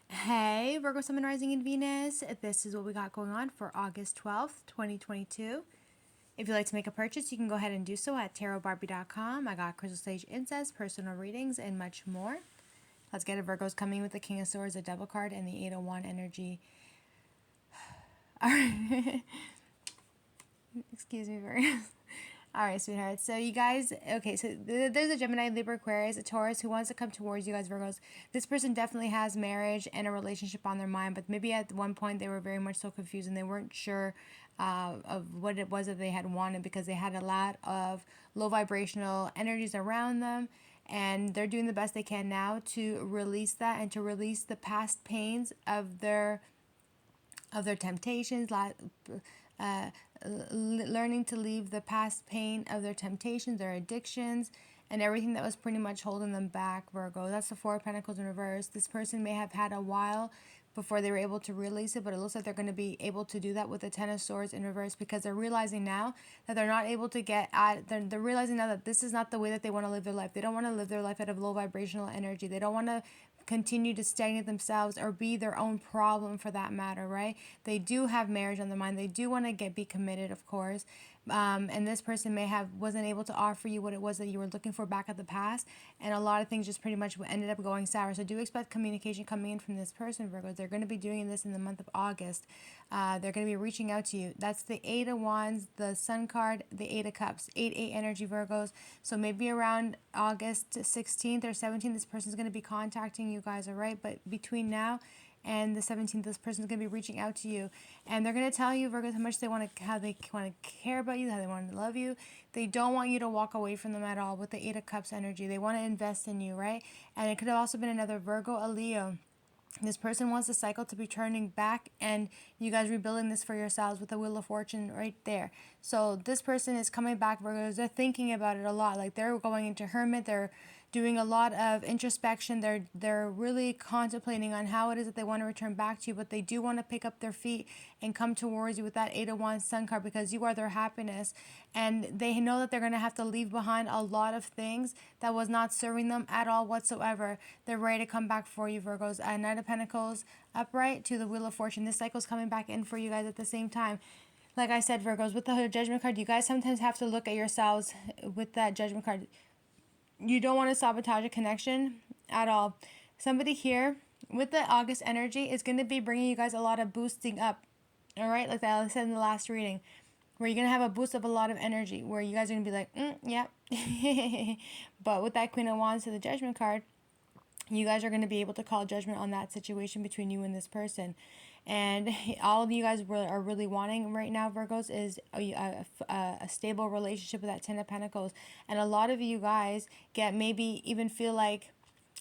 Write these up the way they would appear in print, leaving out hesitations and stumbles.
Hey, Virgo Sun, Rising in Venus. This is what we got going on for August 12th, 2022. If you'd like to make a purchase, you can go ahead and do so at tarotbarbie.com. I got crystal sage incense, personal readings, and much more. Let's get it. Virgo's coming with the King of Swords, a double card, and the 8 of Wand energy. All right. Excuse me, Virgo. All right, sweethearts. So you guys, okay, so there's a Gemini, Libra, Aquarius, a Taurus who wants to come towards you guys, Virgos. This person definitely has marriage and a relationship on their mind, but maybe at one point they were very much so confused and they weren't sure of what it was that they had wanted because they had a lot of low vibrational energies around them. And they're doing the best they can now to release that and to release the past pains of their temptations, learning to leave the past pain of their temptations, their addictions, and everything that was pretty much holding them back, Virgo. That's the Four of Pentacles in reverse. This person may have had a while before they were able to release it, but it looks like they're going to be able to do that with the Ten of Swords in reverse because they're realizing now that they're not able to get at, they're realizing now that this is not the way that they want to live their life. They don't want to live their life out of low vibrational energy. They don't want to continue to stagnate themselves or be their own problem for that matter, right? They do have marriage on their mind. They do want to be committed, of course. And this person wasn't able to offer you what it was that you were looking for back at the past, and a lot of things just pretty much ended up going sour. So do expect communication coming in from this person, Virgo. They're going to be doing this in the month of August. They're going to be reaching out to you. That's the Eight of Wands, the Sun card, the Eight of Cups, 8-8 energy, Virgos. So maybe around August 16th or 17th, this person's going to be contacting you guys, all right? But between now and the 17th, this person's going to be reaching out to you, and they're going to tell you, Virgo, how much how they want to care about you, how they want to love you. They don't want you to walk away from them at all with the Eight of Cups energy. They want to invest in you, right? And it could have also been another Virgo, a Leo. This person wants the cycle to be turning back and you guys rebuilding this for yourselves with the Wheel of Fortune right there. So this person is coming back, Virgos. They're thinking about it a lot. Like they're going into hermit. They're doing a lot of introspection. They're really contemplating on how it is that they want to return back to you, but they do want to pick up their feet and come towards you with that Eight of Wands Sun card because you are their happiness. And they know that they're going to have to leave behind a lot of things that was not serving them at all whatsoever. They're ready to come back for you, Virgos. Knight of Pentacles upright to the Wheel of Fortune. This cycle is coming back in for you guys at the same time. Like I said, Virgos, with the Judgment card, you guys sometimes have to look at yourselves with that Judgment card. You don't want to sabotage a connection at all. Somebody here with the August energy is going to be bringing you guys a lot of boosting up. All right, like I said in the last reading, where you're going to have a boost of a lot of energy, where you guys are going to be like, yep. But with that Queen of Wands to the Judgment card, you guys are going to be able to call judgment on that situation between you and this person. And all of you guys are really wanting right now, Virgos, is a stable relationship with that Ten of Pentacles. And a lot of you guys maybe even feel like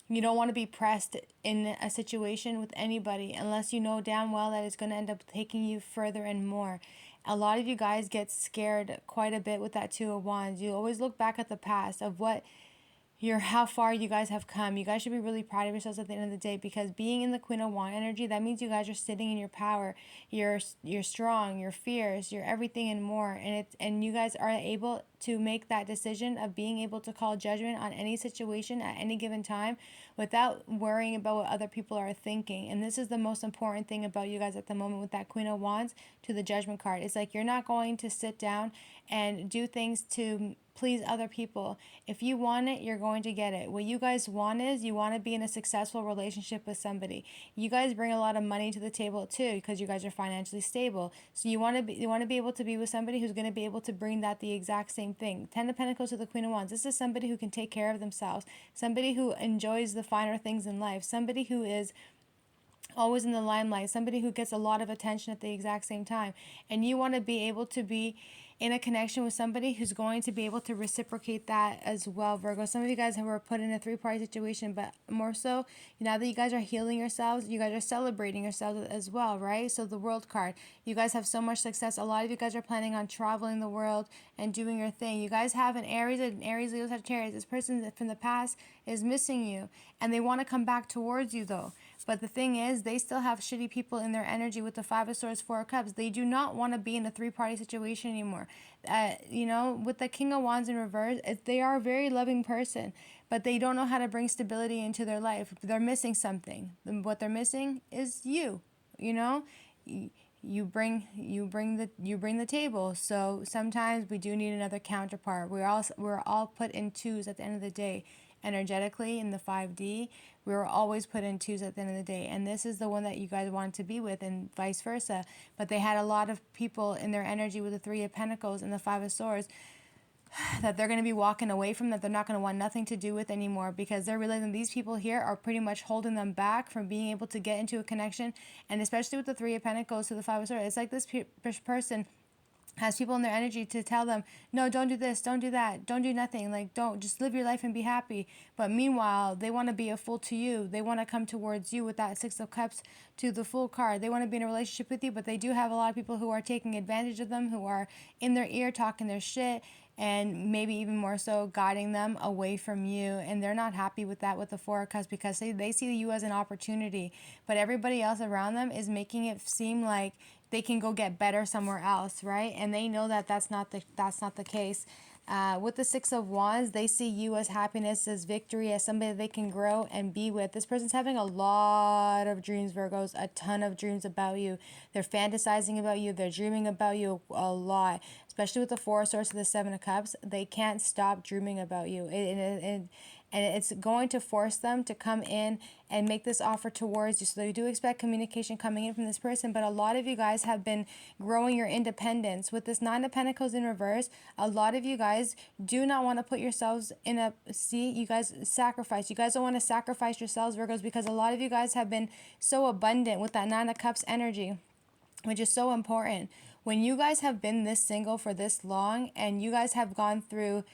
you don't want to be pressed in a situation with anybody unless you know damn well that it's going to end up taking you further and more. A lot of you guys get scared quite a bit with that Two of Wands. You always look back at the past of how far you guys have come. You guys should be really proud of yourselves at the end of the day, because being in the Queen of Wands energy, that means you guys are sitting in your power. You're strong, you're fierce, you're everything and more. And you guys are able to make that decision of being able to call judgment on any situation at any given time without worrying about what other people are thinking. And this is the most important thing about you guys at the moment with that Queen of Wands to the Judgment card. It's like you're not going to sit down and do things to please other people. If you want it, you're going to get it. What you guys want is you want to be in a successful relationship with somebody. You guys bring a lot of money to the table too, because you guys are financially stable. So you want to be able to be with somebody who's going to be able to bring that the exact same thing. Ten of Pentacles to the Queen of Wands. This is somebody who can take care of themselves, somebody who enjoys the finer things in life, somebody who is always in the limelight, somebody who gets a lot of attention at the exact same time. And you want to be able to be in a connection with somebody who's going to be able to reciprocate that as well, Virgo. Some of you guys were put in a three-party situation, but more so, now that you guys are healing yourselves, you guys are celebrating yourselves as well, right? So the World card, you guys have so much success. A lot of you guys are planning on traveling the world and doing your thing. You guys have an Aries, Leo, Sagittarius. This person from the past is missing you, and they want to come back towards you though. But the thing is, they still have shitty people in their energy with the Five of Swords, Four of Cups. They do not want to be in a three-party situation anymore. With the King of Wands in reverse, they are a very loving person. but they don't know how to bring stability into their life. They're missing something. What they're missing is you. You know, you bring the table. So sometimes we do need another counterpart. We're all put in twos at the end of the day. Energetically in the 5D, we were always put in twos at the end of the day, and this is the one that you guys wanted to be with, and vice versa. But they had a lot of people in their energy with the Three of Pentacles and the Five of Swords that they're going to be walking away from, that they're not going to want nothing to do with anymore, because they're realizing these people here are pretty much holding them back from being able to get into a connection. And especially with the Three of Pentacles to the Five of Swords, it's like this person has people in their energy to tell them, no, don't do this, don't do that, don't do nothing, like, don't, just live your life and be happy. But meanwhile, they want to be a fool to you. They want to come towards you with that Six of Cups to the Fool card. They want to be in a relationship with you, but they do have a lot of people who are taking advantage of them, who are in their ear talking their shit, and maybe even more so guiding them away from you. And they're not happy with that with the Four of Cups, because they see you as an opportunity, but everybody else around them is making it seem like they can go get better somewhere else, right? And they know that that's not the case. With the Six of Wands, they see you as happiness, as victory, as somebody they can grow and be with. This person's having a lot of dreams, Virgos, a ton of dreams about you. They're fantasizing about you. They're dreaming about you a lot, especially with the Four of Swords to the Seven of Cups. They can't stop dreaming about you. And it's going to force them to come in and make this offer towards you. So they do expect communication coming in from this person. But a lot of you guys have been growing your independence. With this Nine of Pentacles in reverse, a lot of you guys do not want to put yourselves in a... See, you guys sacrifice. You guys don't want to sacrifice yourselves, Virgos, because a lot of you guys have been so abundant with that Nine of Cups energy, which is so important. When you guys have been this single for this long, and you guys have gone through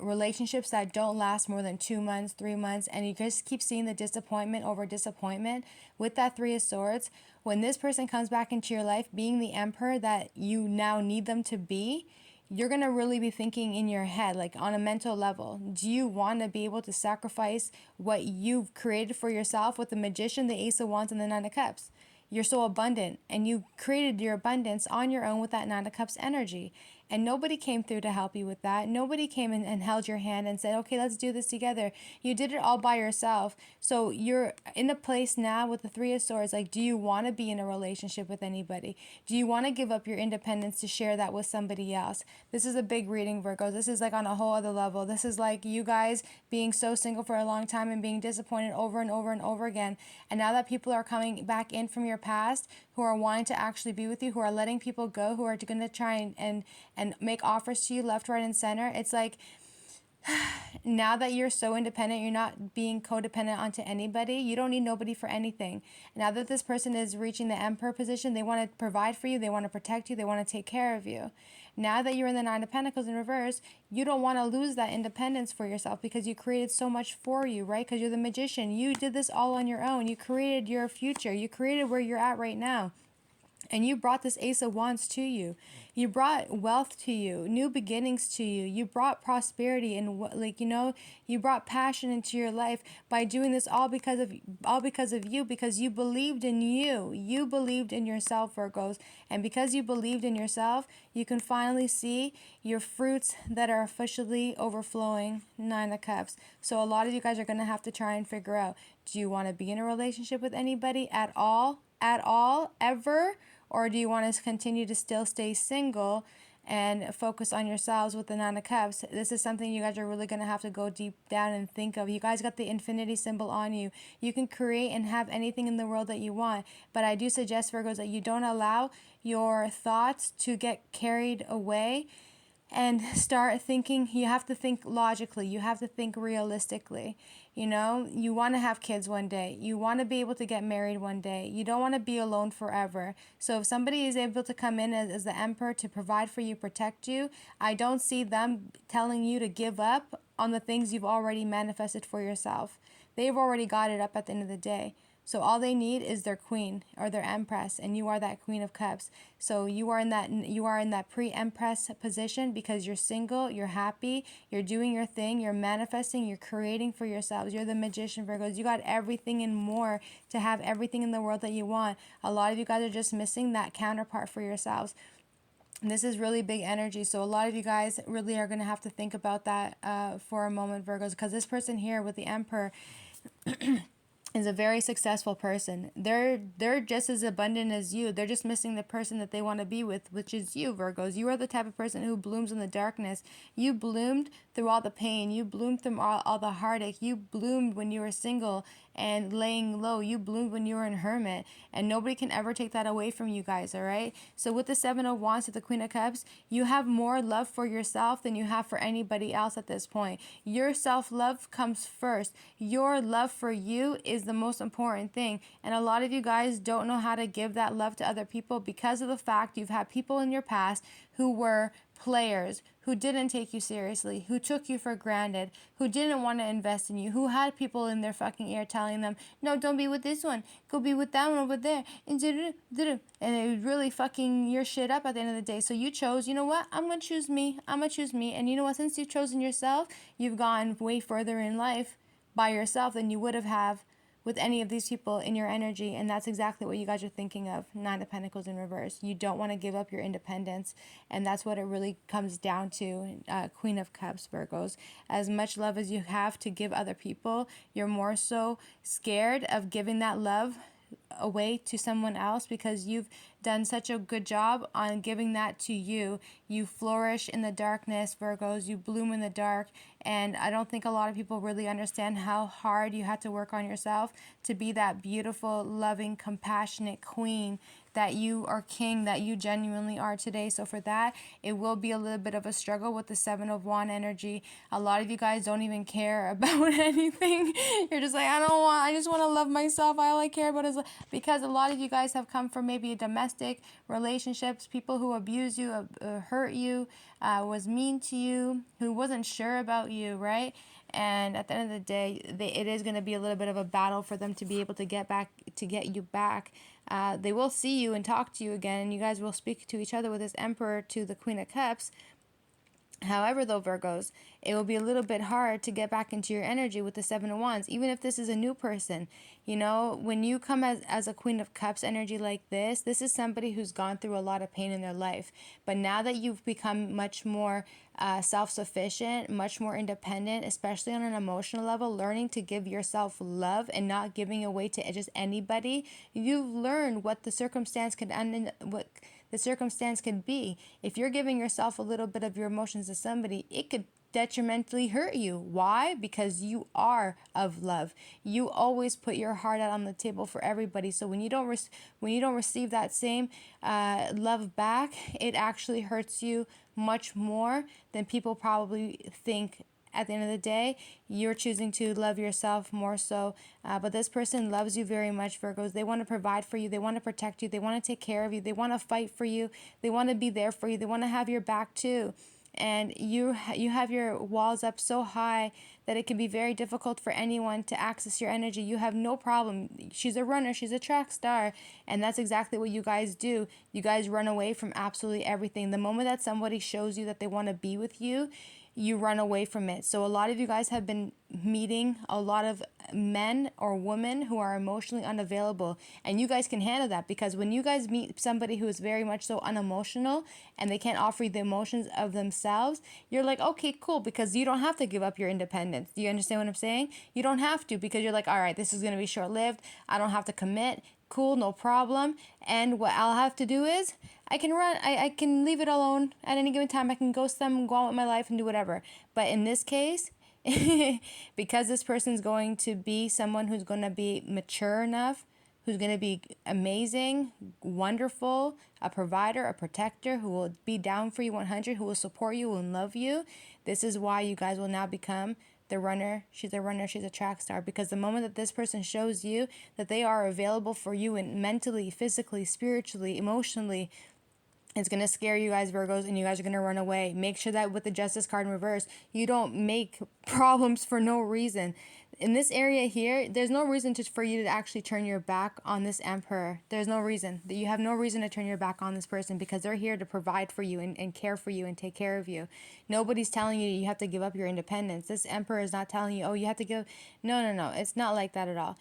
relationships that don't last more than 2 months, 3 months, and you just keep seeing the disappointment over disappointment with that Three of Swords, when this person comes back into your life being the Emperor that you now need them to be, you're going to really be thinking in your head, like on a mental level, do you want to be able to sacrifice what you've created for yourself with the Magician, the Ace of Wands, and the Nine of Cups? You're so abundant, and you created your abundance on your own with that Nine of Cups energy. And nobody came through to help you with that. Nobody came in and held your hand and said, okay, let's do this together. You did it all by yourself. So you're in a place now with the Three of Swords. Like, do you want to be in a relationship with anybody? Do you want to give up your independence to share that with somebody else? This is a big reading, Virgos. This is like on a whole other level. This is like you guys being so single for a long time and being disappointed over and over and over again. And now that people are coming back in from your past, who are wanting to actually be with you, who are letting people go, who are going to try and make offers to you left, right, and center. It's like, now that you're so independent, you're not being codependent onto anybody. You don't need nobody for anything. Now that this person is reaching the Emperor position, they want to provide for you, they want to protect you, they want to take care of you. Now that you're in the Nine of Pentacles in reverse, you don't want to lose that independence for yourself, because you created so much for you, right? Because you're the Magician. You did this all on your own. You created your future. You created where you're at right now. And you brought this Ace of Wands to you. You brought wealth to you, new beginnings to you. You brought prosperity and, like, you know, you brought passion into your life by doing this all because of you, because you believed in you. You believed in yourself, Virgos. And because you believed in yourself, you can finally see your fruits that are officially overflowing. Nine of Cups. So a lot of you guys are going to have to try and figure out, do you want to be in a relationship with anybody at all, ever? Or do you want to continue to still stay single and focus on yourselves with the Nine of Cups? This is something you guys are really going to have to go deep down and think of. You guys got the infinity symbol on you. You can create and have anything in the world that you want. But I do suggest, Virgos, that you don't allow your thoughts to get carried away and start thinking. You have to think logically. You have to think realistically. You know, you want to have kids one day. You want to be able to get married one day. You don't want to be alone forever. So if somebody is able to come in as the Emperor to provide for you, protect you, I don't see them telling you to give up on the things you've already manifested for yourself. They've already got it up at the end of the day. So all they need is their queen or their Empress, and you are that Queen of Cups. So you are in that pre-Empress position because you're single, you're happy, you're doing your thing, you're manifesting, you're creating for yourselves. You're the Magician, Virgos. You got everything and more to have everything in the world that you want. A lot of you guys are just missing that counterpart for yourselves. This is really big energy. So a lot of you guys really are going to have to think about that for a moment, Virgos, because this person here with the Emperor is a very successful person. They're just as abundant as you. They're just missing the person that they want to be with, which is you, Virgos. You are the type of person who blooms in the darkness. You bloomed through all the pain. You bloomed through all the heartache. You bloomed when you were single and laying low. You bloomed when you were in hermit. And nobody can ever take that away from you guys, all right? So with the Seven of Wands to the Queen of Cups, you have more love for yourself than you have for anybody else at this point. Your self-love comes first. Your love for you is the most important thing. And a lot of you guys don't know how to give that love to other people because of the fact you've had people in your past who were players, who didn't take you seriously, who took you for granted, who didn't want to invest in you, who had people in their fucking ear telling them, no, don't be with this one, go be with that one over there, and it was really fucking your shit up at the end of the day. So you chose, you know what, I'm gonna choose me, and you know what, since you've chosen yourself, you've gone way further in life by yourself than you would have with any of these people in your energy. And that's exactly what you guys are thinking of. Nine of Pentacles in reverse. You don't want to give up your independence, and that's what it really comes down to. Queen of Cups, Virgos. As much love as you have to give other people, you're more so scared of giving that love away to someone else because you've done such a good job on giving that to you. You flourish in the darkness, Virgos. You bloom in the dark. And I don't think a lot of people really understand how hard you had to work on yourself to be that beautiful, loving, compassionate queen that you are, king that you genuinely are today. So for that, it will be a little bit of a struggle with the Seven of Wands energy. A lot of you guys don't even care about anything. You're just like, I just want to love myself. All I care about is, because a lot of you guys have come from maybe domestic relationships, people who abuse you, hurt you, was mean to you, who wasn't sure about you, right? And at the end of the day, it is going to be a little bit of a battle for them to be able to get you back. They will see you and talk to you again, and you guys will speak to each other with this Emperor to the Queen of Cups. However, though, Virgos, it will be a little bit hard to get back into your energy with the Seven of Wands, even if this is a new person. You know, when you come as a Queen of Cups energy like this is somebody who's gone through a lot of pain in their life. But now that you've become much more self-sufficient, much more independent, especially on an emotional level, learning to give yourself love and not giving away to just anybody, you've learned what the circumstance could end in, what the circumstance could be. If you're giving yourself a little bit of your emotions to somebody, it could detrimentally hurt you. Why? Because you are of love. You always put your heart out on the table for everybody. So when you don't receive that same love back, it actually hurts you much more than people probably think. At the end of the day, you're choosing to love yourself more so. But this person loves you very much, Virgos. They want to provide for you. They want to protect you. They want to take care of you. They want to fight for you. They want to be there for you. They want to have your back too. And you have your walls up so high that it can be very difficult for anyone to access your energy. You have no problem. She's a runner. She's a track star. And that's exactly what you guys do. You guys run away from absolutely everything. The moment that somebody shows you that they want to be with you, you run away from it. So a lot of you guys have been meeting a lot of men or women who are emotionally unavailable, and you guys can handle that, because when you guys meet somebody who is very much so unemotional and they can't offer you the emotions of themselves, you're like, okay, cool, because you don't have to give up your independence. Do you understand what I'm saying? You don't have to, because you're like, all right, this is going to be short-lived. I don't have to commit. Cool, no problem. And what I'll have to do is I can leave it alone at any given time. I can ghost them, go on with my life and do whatever. But in this case, because this person's going to be someone who's going to be mature enough, who's going to be amazing, wonderful, a provider, a protector, who will be down for you 100, who will support you and love you, this is why you guys will now become the runner. She's a runner. She's a track star. Because the moment that this person shows you that they are available for you, and mentally, physically, spiritually, emotionally, it's going to scare you guys, Virgos, and you guys are going to run away. Make sure that with the Justice card in reverse, you don't make problems for no reason. In this area here, there's no reason for you to actually turn your back on this Emperor. There's no reason. You have no reason to turn your back on this person, because they're here to provide for you and care for you and take care of you. Nobody's telling you you have to give up your independence. This Emperor is not telling you, oh, you have to give. No. It's not like that at all.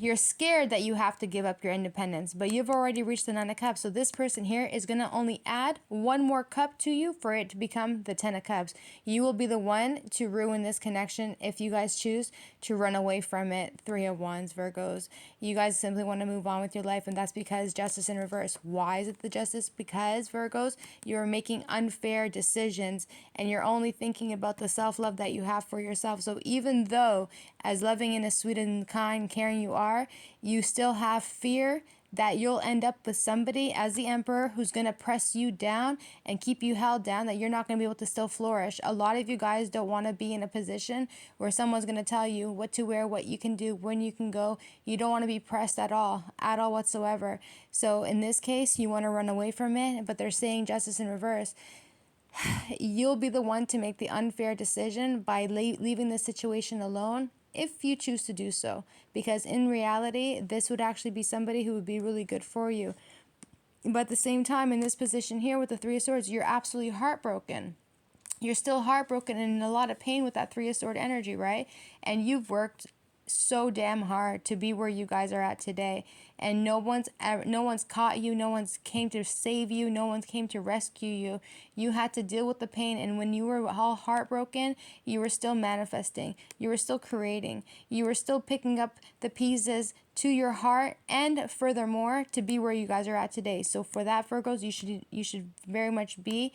you're scared that you have to give up your independence, but you've already reached the Nine of Cups. So this person here is going to only add one more cup to you for it to become the Ten of Cups. You will be the one to ruin this connection if you guys choose to run away from it. Three of Wands, Virgos. You guys simply want to move on with your life, and that's because Justice in reverse. Why is it the Justice? Because, Virgos, you're making unfair decisions, and you're only thinking about the self-love that you have for yourself. So even though as loving and as sweet and kind, caring you are, you still have fear that you'll end up with somebody as the Emperor who's going to press you down and keep you held down, that you're not going to be able to still flourish. A lot of you guys don't want to be in a position where someone's going to tell you what to wear, what you can do, when you can go. You don't want to be pressed at all whatsoever. So in this case, you want to run away from it, but they're saying Justice in reverse. You'll be the one to make the unfair decision by leaving the situation alone, if you choose to do so, because in reality this would actually be somebody who would be really good for you. But at the same time, in this position here with the Three of Swords, you're absolutely heartbroken. You're still heartbroken and in a lot of pain with that Three of Swords energy, right? And you've worked so damn hard to be where you guys are at today, and no one's caught you, no one's came to save you, no one's came to rescue you. You had to deal with the pain, and when you were all heartbroken, you were still manifesting, you were still creating, you were still picking up the pieces to your heart, and furthermore to be where you guys are at today. So for that, Virgos, you should very much be.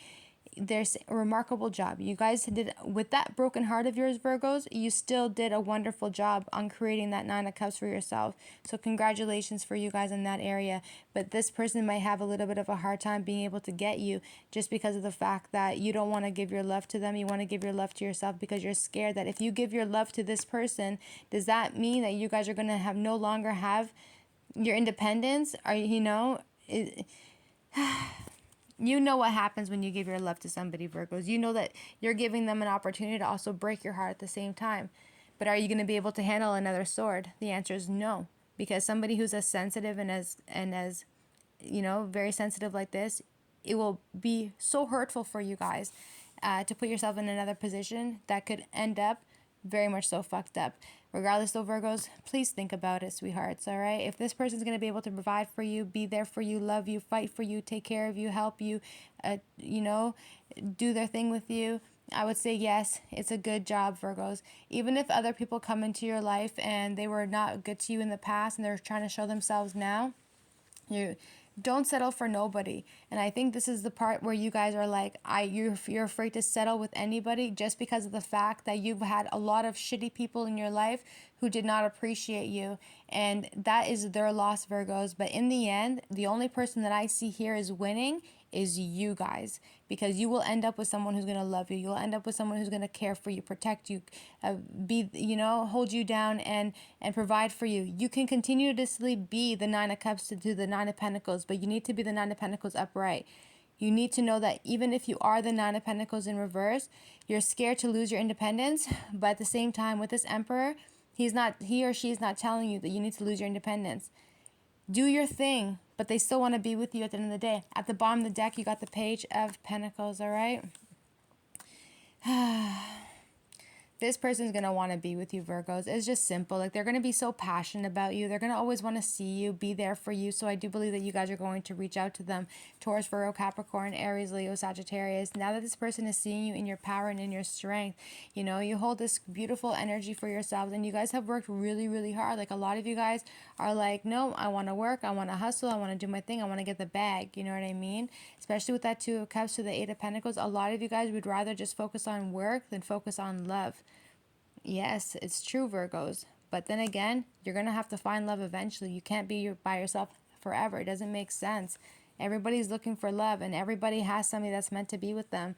There's a remarkable job you guys did with that broken heart of yours, Virgos. You still did a wonderful job on creating that Nine of Cups for yourself. So congratulations for you guys in that area. But this person might have a little bit of a hard time being able to get you, just because of the fact that you don't want to give your love to them. You want to give your love to yourself, because you're scared that if you give your love to this person, does that mean that you guys are going to have no longer have your independence? Or you know what happens when you give your love to somebody, Virgos. You know that you're giving them an opportunity to also break your heart at the same time. But are you going to be able to handle another sword? The answer is no. Because somebody who's as sensitive and as very sensitive like this, it will be so hurtful for you guys to put yourself in another position that could end up very much so fucked up. Regardless though, Virgos, please think about it, sweethearts, all right? If this person's going to be able to provide for you, be there for you, love you, fight for you, take care of you, help you, do their thing with you, I would say yes, it's a good job, Virgos. Even if other people come into your life and they were not good to you in the past and they're trying to show themselves now, you don't settle for nobody. And I think this is the part where you guys are like, you're afraid to settle with anybody just because of the fact that you've had a lot of shitty people in your life who did not appreciate you, and that is their loss, Virgos. But in the end, the only person that I see here is winning is you guys, because you will end up with someone who's going to love you. You'll end up with someone who's going to care for you, protect you, hold you down and provide for you. You can continuously be the Nine of Cups to the Nine of Pentacles, but you need to be the Nine of Pentacles upright. You need to know that even if you are the Nine of Pentacles in reverse, you're scared to lose your independence, but at the same time with this Emperor, he or she is not telling you that you need to lose your independence. Do your thing, but they still want to be with you at the end of the day. At the bottom of the deck, you got the Page of Pentacles, all right? This person's going to want to be with you, Virgos. It's just simple. Like, they're going to be so passionate about you. They're going to always want to see you, be there for you. So I do believe that you guys are going to reach out to them. Taurus, Virgo, Capricorn, Aries, Leo, Sagittarius. Now that this person is seeing you in your power and in your strength, you hold this beautiful energy for yourselves, and you guys have worked really, really hard. Like, a lot of you guys are like, no, I want to work. I want to hustle. I want to do my thing. I want to get the bag. You know what I mean? Especially with that Two of Cups to the Eight of Pentacles. A lot of you guys would rather just focus on work than focus on love. Yes, it's true, Virgos. But then again, you're going to have to find love eventually. You can't be by yourself forever. It doesn't make sense. Everybody's looking for love, and everybody has somebody that's meant to be with them.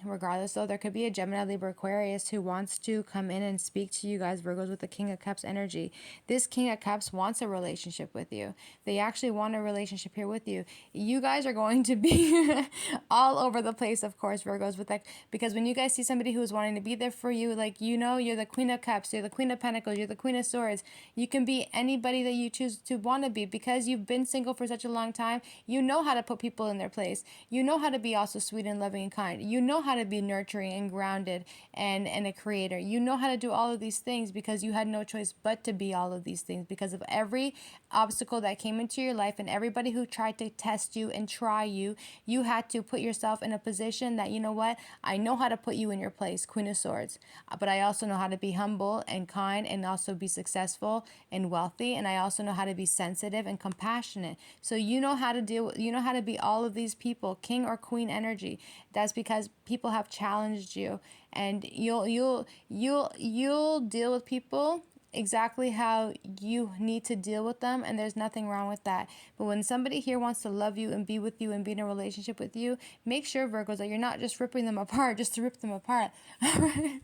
Regardless, though, there could be a Gemini, Libra, Aquarius who wants to come in and speak to you guys, Virgos, with the King of Cups energy. This King of Cups wants a relationship with you. They actually want a relationship here with you. You guys are going to be all over the place, of course, Virgos, with that, because when you guys see somebody who is wanting to be there for you, like, you're the Queen of Cups, you're the Queen of Pentacles, you're the Queen of Swords. You can be anybody that you choose to want to be, because you've been single for such a long time. You know how to put people in their place. You know how to be also sweet and loving and kind. kind. You know how to be nurturing and grounded and a creator. You know how to do all of these things because you had no choice but to be all of these things because of every obstacle that came into your life and everybody who tried to test you and try you. You had to put yourself in a position that, you know what, I know how to put you in your place, Queen of Swords, but I also know how to be humble and kind and also be successful and wealthy, and I also know how to be sensitive and compassionate. So you know how to deal with, you know how to be all of these people, king or queen energy. That's because people have challenged you, and you'll deal with people exactly how you need to deal with them, and there's nothing wrong with that. But when somebody here wants to love you and be with you and be in a relationship with you, make sure, Virgos, that you're not just ripping them apart just to rip them apart. All right.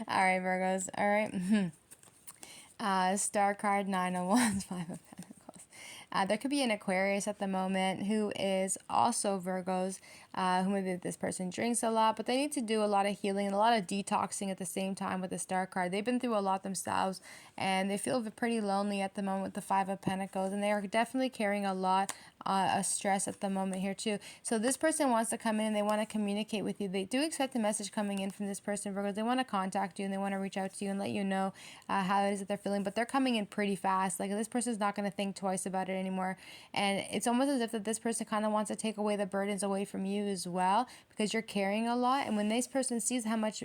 All right, Virgos. All right. Star card 901, 5 of Pentacles. There could be an Aquarius at the moment who is also Virgos, who maybe this person drinks a lot, but they need to do a lot of healing and a lot of detoxing at the same time with the Star card. They've been through a lot themselves, and they feel pretty lonely at the moment with the 5 of Pentacles, and they are definitely carrying a lot of stress at the moment here too. So this person wants to come in and they want to communicate with you. They do expect a message coming in from this person, Virgos. They want to contact you and they want to reach out to you and let you know how it is that they're feeling, but they're coming in pretty fast. Like, this person's not going to think twice about it anymore, and it's almost as if that this person kind of wants to take away the burdens away from you as well, because you're carrying a lot. And when this person sees how much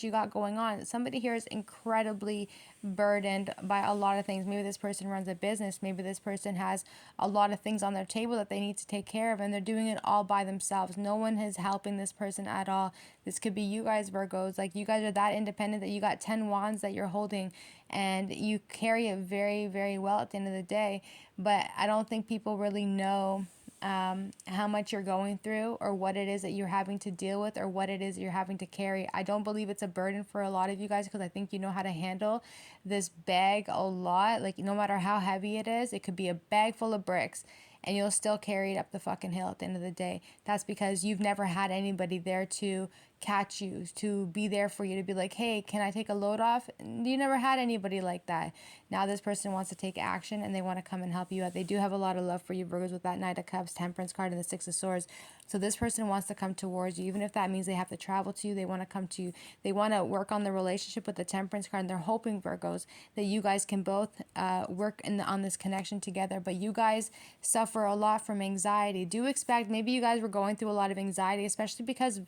you got going on, somebody here is incredibly burdened by a lot of things. Maybe this person runs a business, maybe this person has a lot of things on their table that they need to take care of, and they're doing it all by themselves. No one is helping this person at all. This could be you guys, Virgos. Like, you guys are that independent that you got 10 wands that you're holding, and you carry it very, very well at the end of the day. But I don't think people really know how much you're going through, or what it is that you're having to deal with, or what it is you're having to carry. I don't believe it's a burden for a lot of you guys, because I think you know how to handle this bag a lot. Like, no matter how heavy it is, it could be a bag full of bricks, and you'll still carry it up the fucking hill at the end of the day. That's because you've never had anybody there to catch you, to be there for you, to be like, hey, can I take a load off? You never had anybody like that. Now this person wants to take action and they want to come and help you out. They do have a lot of love for you, Virgos, with that Knight of Cups, Temperance card, and the 6 of Swords. So this person wants to come towards you, even if that means they have to travel to you. They want to come to you. They want to work on the relationship with the Temperance card, and they're hoping, Virgos, that you guys can both work on this connection together. But you guys suffer a lot from anxiety. Do expect, maybe you guys were going through a lot of anxiety, especially because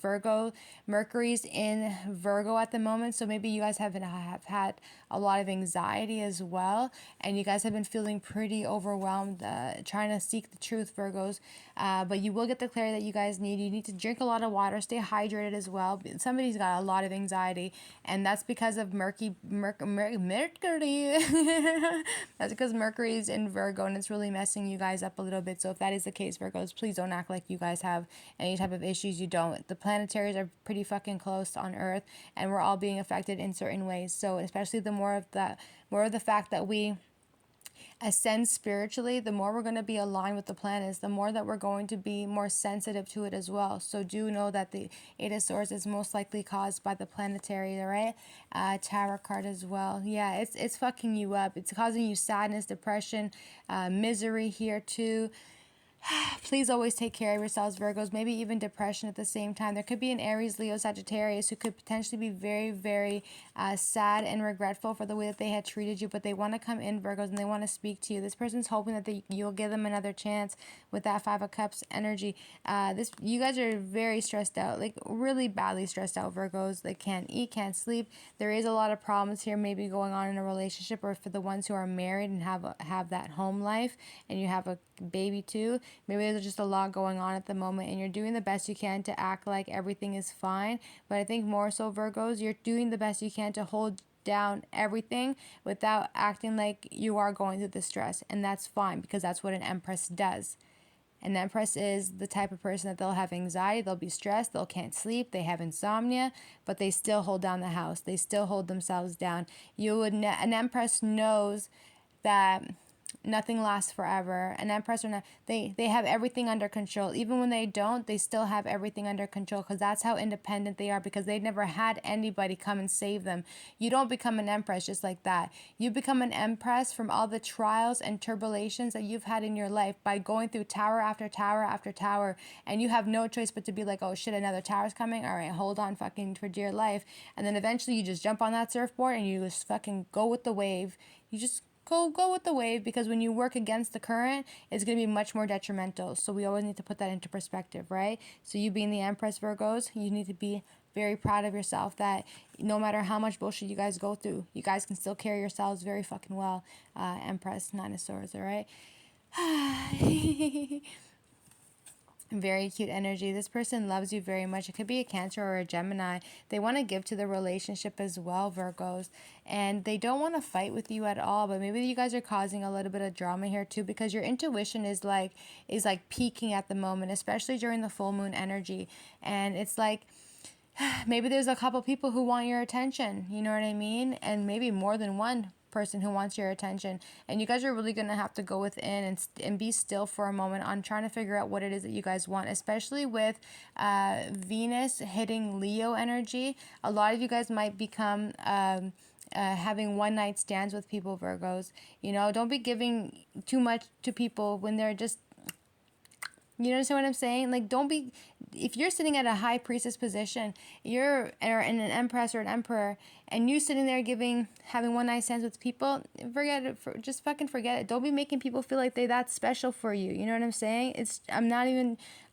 Mercury's in Virgo at the moment. So maybe you guys have had a lot of anxiety as well, and you guys have been feeling pretty overwhelmed, trying to seek the truth, Virgos. But you will get the clarity that you guys need. You need to drink a lot of water, stay hydrated as well. Somebody's got a lot of anxiety, and that's because of Mercury. That's because Mercury's in Virgo, and it's really messing you guys up a little bit. So if that is the case, Virgos, please don't act like you guys have any type of issues. You don't. The planetaries are pretty fucking close on Earth, and we're all being affected in certain ways. So especially the more of the fact that we ascend spiritually, the more we're going to be aligned with the planets, the more that we're going to be more sensitive to it as well. So do know that the 8 of Swords is most likely caused by the planetary, right? Tarot card as well. Yeah, it's fucking you up. It's causing you sadness, depression, misery here too. Please always take care of yourselves, Virgos. Maybe even depression at the same time. There could be an Aries, Leo, Sagittarius who could potentially be very, very sad and regretful for the way that they had treated you, but they want to come in, Virgos, and they want to speak to you. This person's hoping that you'll give them another chance with that 5 of Cups energy. You guys are very stressed out, like really badly stressed out, Virgos. They can't eat, can't sleep. There is a lot of problems here maybe going on in a relationship, or for the ones who are married and have that home life, and you have a baby too. Maybe there's just a lot going on at the moment, and you're doing the best you can to act like everything is fine. But I think more so, Virgos, you're doing the best you can to hold down everything without acting like you are going through the stress. And that's fine, because that's what an Empress does. An Empress is the type of person that they'll have anxiety, they'll be stressed, they'll can't sleep, they have insomnia, but they still hold down the house. They still hold themselves down. An Empress knows that nothing lasts forever. An Empress or not, they have everything under control. Even when they don't, they still have everything under control, because that's how independent they are, because they never had anybody come and save them. You don't become an Empress just like that. You become an Empress from all the trials and tribulations that you've had in your life by going through tower after tower after tower, and you have no choice but to be like, oh shit, another tower's coming, all right, hold on fucking for dear life. And then eventually you just jump on that surfboard and you just fucking go with the wave. You just go with the wave, because when you work against the current, it's going to be much more detrimental. So we always need to put that into perspective, right? So you being the Empress, Virgos, you need to be very proud of yourself that no matter how much bullshit you guys go through, you guys can still carry yourselves very fucking well. Empress, Nine of Swords, all right? Very cute energy. This person loves you very much. It could be a Cancer or a Gemini. They want to give to the relationship as well, Virgos. And they don't want to fight with you at all, but maybe you guys are causing a little bit of drama here too, because your intuition is like peaking at the moment, especially during the full moon energy. And it's like maybe there's a couple people who want your attention, you know what I mean? And maybe more than one person who wants your attention, and you guys are really going to have to go within and be still for a moment on trying to figure out what it is that you guys want, especially with Venus hitting Leo energy. A lot of you guys might become having one night stands with people, Virgos. You know, don't be giving too much to people when they're just, you understand what I'm saying? Like, don't be, if you're sitting at a high priestess position, you're in an Empress or an Emperor, and you sitting there having one night stands with people, forget it. Just fucking forget it. Don't be making people feel like they're that special for you. You know what I'm saying?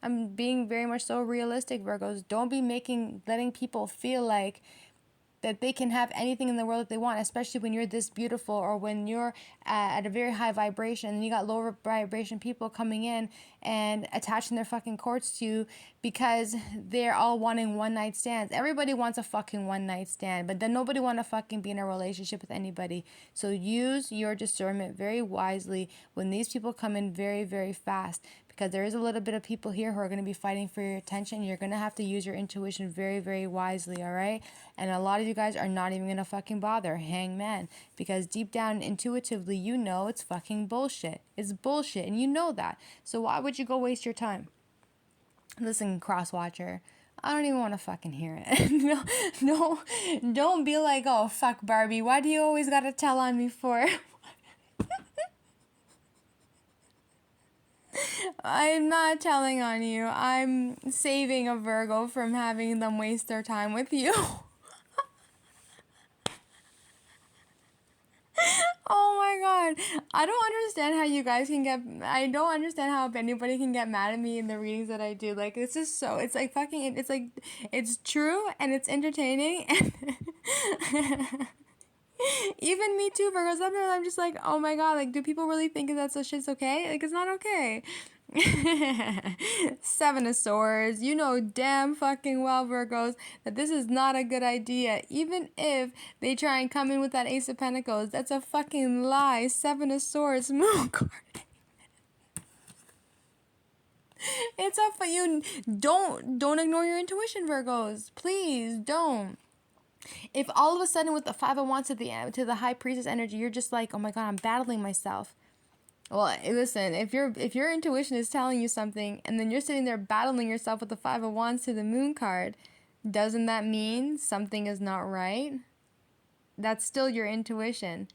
I'm being very much so realistic, Virgos. Don't be letting people feel like that they can have anything in the world that they want, especially when you're this beautiful, or when you're at a very high vibration and you got lower vibration people coming in and attaching their fucking cords to you because they're all wanting one night stands. Everybody wants a fucking one night stand, but then nobody want to fucking be in a relationship with anybody. So use your discernment very wisely when these people come in very, very fast, because there is a little bit of people here who are going to be fighting for your attention. You're going to have to use your intuition very, very wisely, all right? And a lot of you guys are not even going to fucking bother, Hangman, because deep down intuitively, you know it's fucking bullshit. It's bullshit, and you know that. So why would you go waste your time? Listen, Crosswatcher, I don't even want to fucking hear it. No, don't be like, oh, fuck Barbie, why do you always got to tell on me for? I'm not telling on you. I'm saving a Virgo from having them waste their time with you. Oh my god. I don't understand how you guys can I don't understand how anybody can get mad at me in the readings that I do. Like, it's just so, it's like fucking, it's like, it's true and it's entertaining. And even me too, Virgo. Sometimes I'm just like, oh my god, like, do people really think that so shit's okay? Like, it's not okay. Seven of Swords. You know damn fucking well, Virgos, that this is not a good idea. Even if they try and come in with that Ace of Pentacles, that's a fucking lie. Seven of Swords, moon card. It's up for you. Don't ignore your intuition, Virgos. Please don't. If all of a sudden with the Five of Wands to the High Priestess energy, you're just like, oh my god, I'm battling myself. Well, listen, if your intuition is telling you something and then you're sitting there battling yourself with the Five of Wands to the Moon card, doesn't that mean something is not right? That's still your intuition.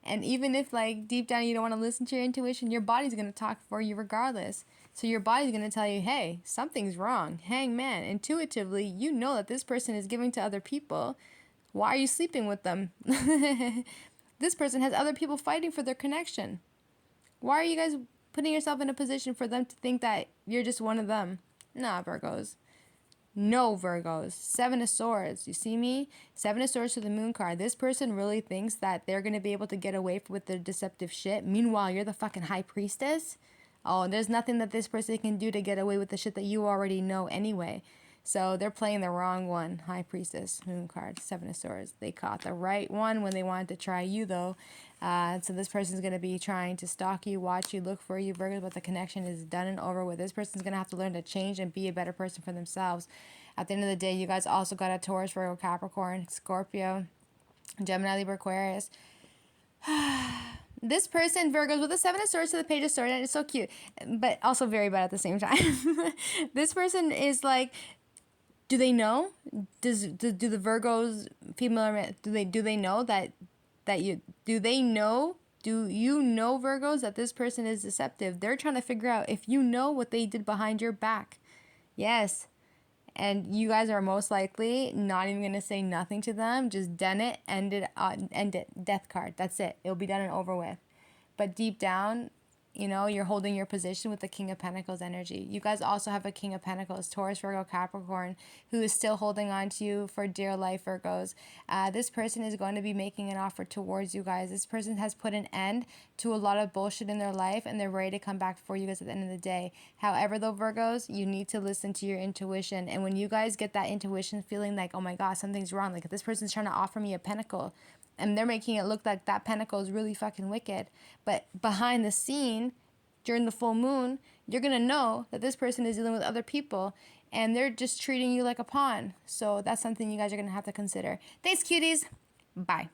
And even if, like, deep down you don't want to listen to your intuition, your body's going to talk for you regardless. So your body's going to tell you, hey, something's wrong. Hangman, intuitively, you know that this person is giving to other people. Why are you sleeping with them? This person has other people fighting for their connection. Why are you guys putting yourself in a position for them to think that you're just one of them? Nah, Virgos. No, Virgos. Seven of Swords. You see me? Seven of Swords to the Moon card. This person really thinks that they're going to be able to get away with their deceptive shit. Meanwhile, you're the fucking High Priestess. Oh, there's nothing that this person can do to get away with the shit that you already know anyway. So they're playing the wrong one. High Priestess, Moon card, Seven of Swords. They caught the right one when they wanted to try you, though. So this person's going to be trying to stalk you, watch you, look for you, Virgo, but the connection is done and over with. This person's going to have to learn to change and be a better person for themselves. At the end of the day, you guys also got a Taurus, Virgo, Capricorn, Scorpio, Gemini, Libra, Aquarius. This person, Virgos, with the Seven of Swords to the Page of Swords, and it's so cute, but also very bad at the same time. This person is like, do they know? Do the Virgos, female or male, do they know that you, do they know? Do you know, Virgos, that this person is deceptive? They're trying to figure out if you know what they did behind your back. Yes. And you guys are most likely not even going to say nothing to them. Just done it, end it, death card. That's it. It'll be done and over with. But deep down, you know, you're holding your position with the King of Pentacles energy. You guys also have a King of Pentacles, Taurus, Virgo, Capricorn, who is still holding on to you for dear life, Virgos. This person is going to be making an offer towards you guys. This person has put an end to a lot of bullshit in their life, and they're ready to come back for you guys at the end of the day. However, though, Virgos, you need to listen to your intuition. And when you guys get that intuition feeling like, oh my God, something's wrong, like if this person's trying to offer me a pentacle, and they're making it look like that pentacle is really fucking wicked. But behind the scene, during the full moon, you're going to know that this person is dealing with other people and they're just treating you like a pawn. So that's something you guys are going to have to consider. Thanks, cuties. Bye.